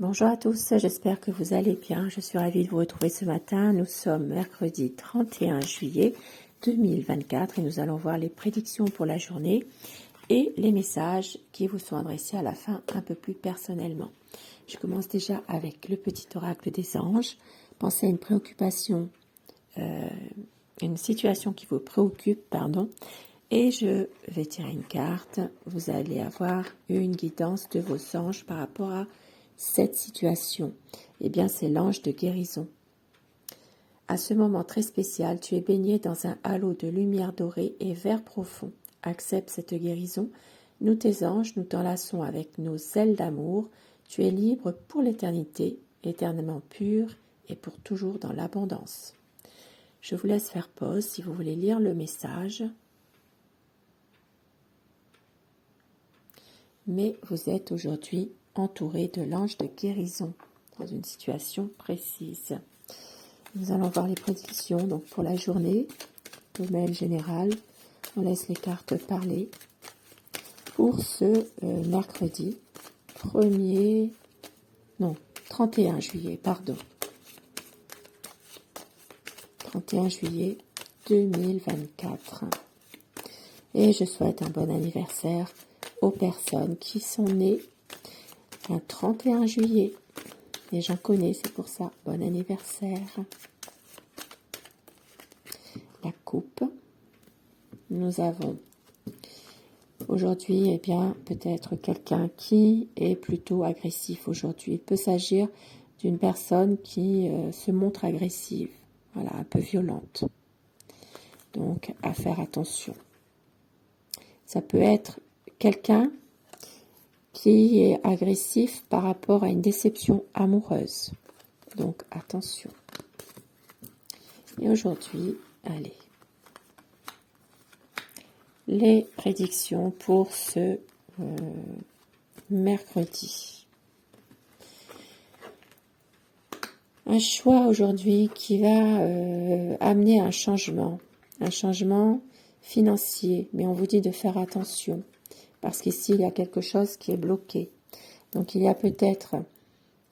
Bonjour à tous, j'espère que vous allez bien. Je suis ravie de vous retrouver ce matin. Nous sommes mercredi 31 juillet 2024 et nous allons voir les prédictions pour la journée et les messages qui vous sont adressés à la fin un peu plus personnellement. Je commence déjà avec le petit oracle des anges. Pensez à une préoccupation, une situation qui vous préoccupe, et je vais tirer une carte. Vous allez avoir une guidance de vos anges par rapport à cette situation. Eh bien, c'est l'ange de guérison. À ce moment très spécial, tu es baigné dans un halo de lumière dorée et vert profond. Accepte cette guérison. Nous, tes anges, nous t'enlaçons avec nos ailes d'amour. Tu es libre pour l'éternité, éternellement pur et pour toujours dans l'abondance. Je vous laisse faire pause si vous voulez lire le message. Mais vous êtes aujourd'hui entouré de l'ange de guérison dans une situation précise. Nous allons voir les prédictions donc pour la journée, domaine général. On laisse les cartes parler. Pour ce mercredi 31 juillet, 31 juillet 2024. Et je souhaite un bon anniversaire aux personnes qui sont nées un 31 juillet. Et j'en connais, c'est pour ça. Bon anniversaire. La coupe. Nous avons aujourd'hui, peut-être quelqu'un qui est plutôt agressif aujourd'hui. Il peut s'agir d'une personne qui se montre agressive, un peu violente. Donc, à faire attention. Ça peut être quelqu'un qui est agressif par rapport à une déception amoureuse. Donc, attention. Et aujourd'hui, allez. Les prédictions pour ce mercredi. Un choix aujourd'hui qui va amener un changement financier. Mais on vous dit de faire attention. Parce qu'ici, il y a quelque chose qui est bloqué. Donc, il y a peut-être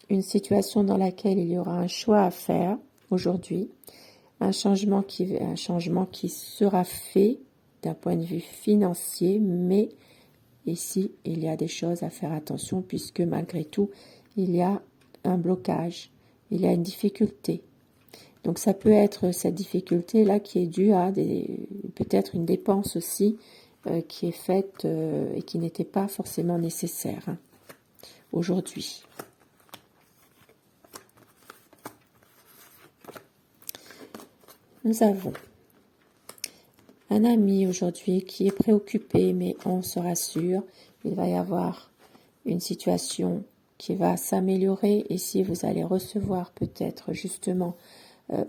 une situation dans laquelle il y aura un choix à faire aujourd'hui. Un changement qui sera fait d'un point de vue financier. Mais ici, il y a des choses à faire attention puisque malgré tout, il y a un blocage. Il y a une difficulté. Donc, ça peut être cette difficulté-là qui est due à peut-être une dépense aussi qui est faite et qui n'était pas forcément nécessaire aujourd'hui. Nous avons un ami aujourd'hui qui est préoccupé, mais on se rassure, il va y avoir une situation qui va s'améliorer et si vous allez recevoir peut-être justement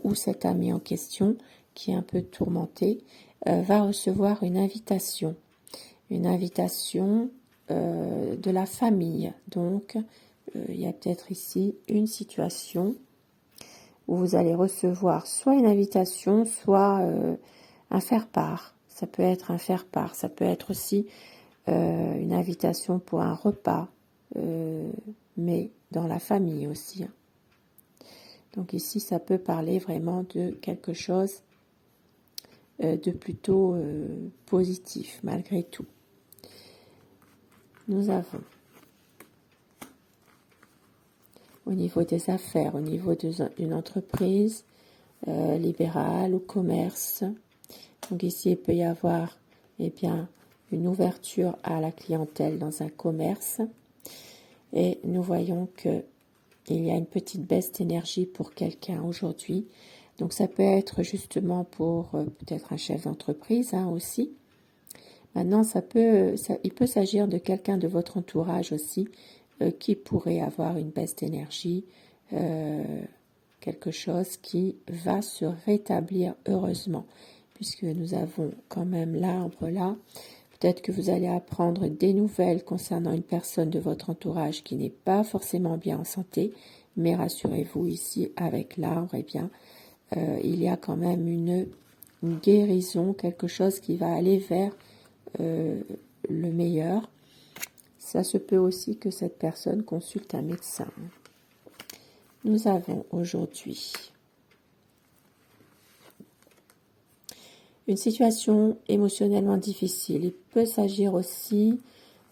où cet ami en question, qui est un peu tourmenté, va recevoir une invitation de la famille. Donc, il y a peut-être ici une situation où vous allez recevoir soit une invitation, soit un faire-part. Ça peut être un faire-part, ça peut être aussi une invitation pour un repas, mais dans la famille aussi. Donc ici, ça peut parler vraiment de quelque chose de plutôt positif, malgré tout. Nous avons, au niveau des affaires, au niveau d'une entreprise libérale ou commerce. Donc ici, il peut y avoir une ouverture à la clientèle dans un commerce. Et nous voyons qu'il y a une petite baisse d'énergie pour quelqu'un aujourd'hui. Donc ça peut être justement pour peut-être un chef d'entreprise aussi. Maintenant, il peut s'agir de quelqu'un de votre entourage aussi qui pourrait avoir une baisse d'énergie, quelque chose qui va se rétablir heureusement, puisque nous avons quand même l'arbre là. Peut-être que vous allez apprendre des nouvelles concernant une personne de votre entourage qui n'est pas forcément bien en santé, mais rassurez-vous ici avec l'arbre, il y a quand même une guérison, quelque chose qui va aller vers le meilleur. Ça se peut aussi que cette personne consulte un médecin. nous avons aujourd'hui une situation émotionnellement difficile. Il peut s'agir aussi,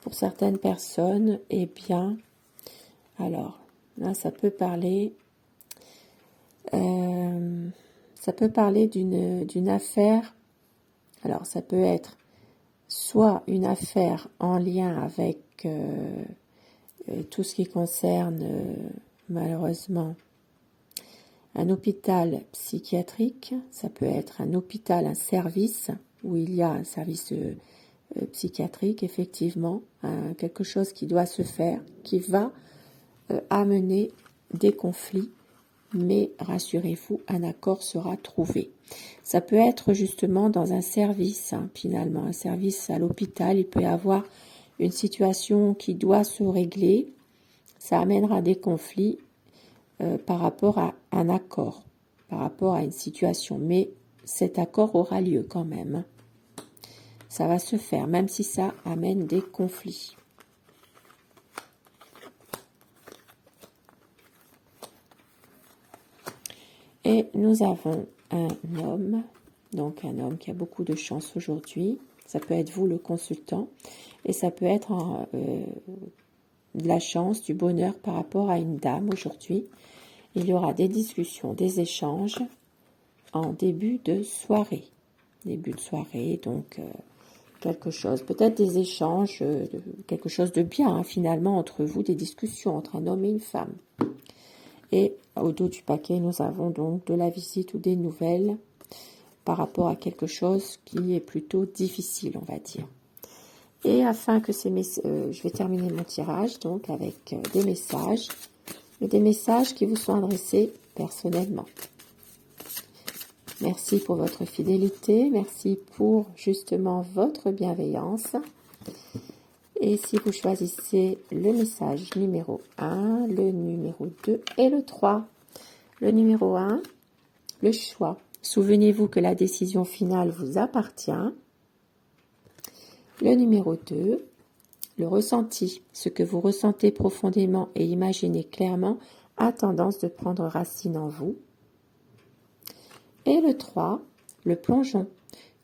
pour certaines personnes, eh bien, alors, là, ça peut parler d'une affaire. Alors, ça peut être soit une affaire en lien avec tout ce qui concerne, malheureusement, un hôpital psychiatrique. Ça peut être un hôpital, un service, où il y a un service psychiatrique, effectivement, quelque chose qui doit se faire, qui va amener des conflits, mais rassurez-vous, un accord sera trouvé. Ça peut être justement dans un service, finalement, un service à l'hôpital. Il peut y avoir une situation qui doit se régler. Ça amènera des conflits par rapport à un accord, par rapport à une situation, mais cet accord aura lieu quand même. Ça va se faire, même si ça amène des conflits. Et nous avons un homme, donc un homme qui a beaucoup de chance aujourd'hui. Ça peut être vous, le consultant, et ça peut être de la chance, du bonheur par rapport à une dame aujourd'hui. Il y aura des discussions, des échanges en début de soirée. Début de soirée, donc quelque chose, peut-être des échanges, quelque chose de bien finalement entre vous, des discussions entre un homme et une femme. Et au dos du paquet, nous avons donc de la visite ou des nouvelles par rapport à quelque chose qui est plutôt difficile, on va dire. Et afin que je vais terminer mon tirage donc avec des messages, mais des messages qui vous sont adressés personnellement. Merci pour votre fidélité, merci pour justement votre bienveillance. Et si vous choisissez le message numéro 1, le numéro 2 et le 3. Le numéro 1, le choix. Souvenez-vous que la décision finale vous appartient. Le numéro 2, le ressenti. Ce que vous ressentez profondément et imaginez clairement a tendance de prendre racine en vous. Et le 3, le plongeon.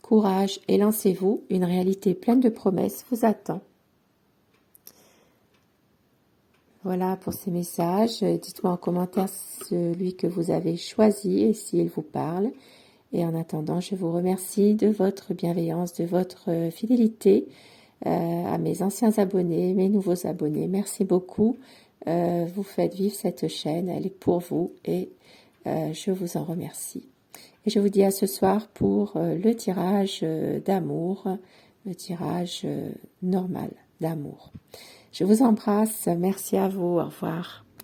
Courage et lancez-vous, une réalité pleine de promesses vous attend. Voilà pour ces messages. Dites-moi en commentaire celui que vous avez choisi et s'il vous parle. Et en attendant, je vous remercie de votre bienveillance, de votre fidélité à mes anciens abonnés, mes nouveaux abonnés. Merci beaucoup. Vous faites vivre cette chaîne, elle est pour vous et je vous en remercie. Et je vous dis à ce soir pour le tirage d'amour, le tirage normal d'amour. Je vous embrasse, merci à vous, au revoir.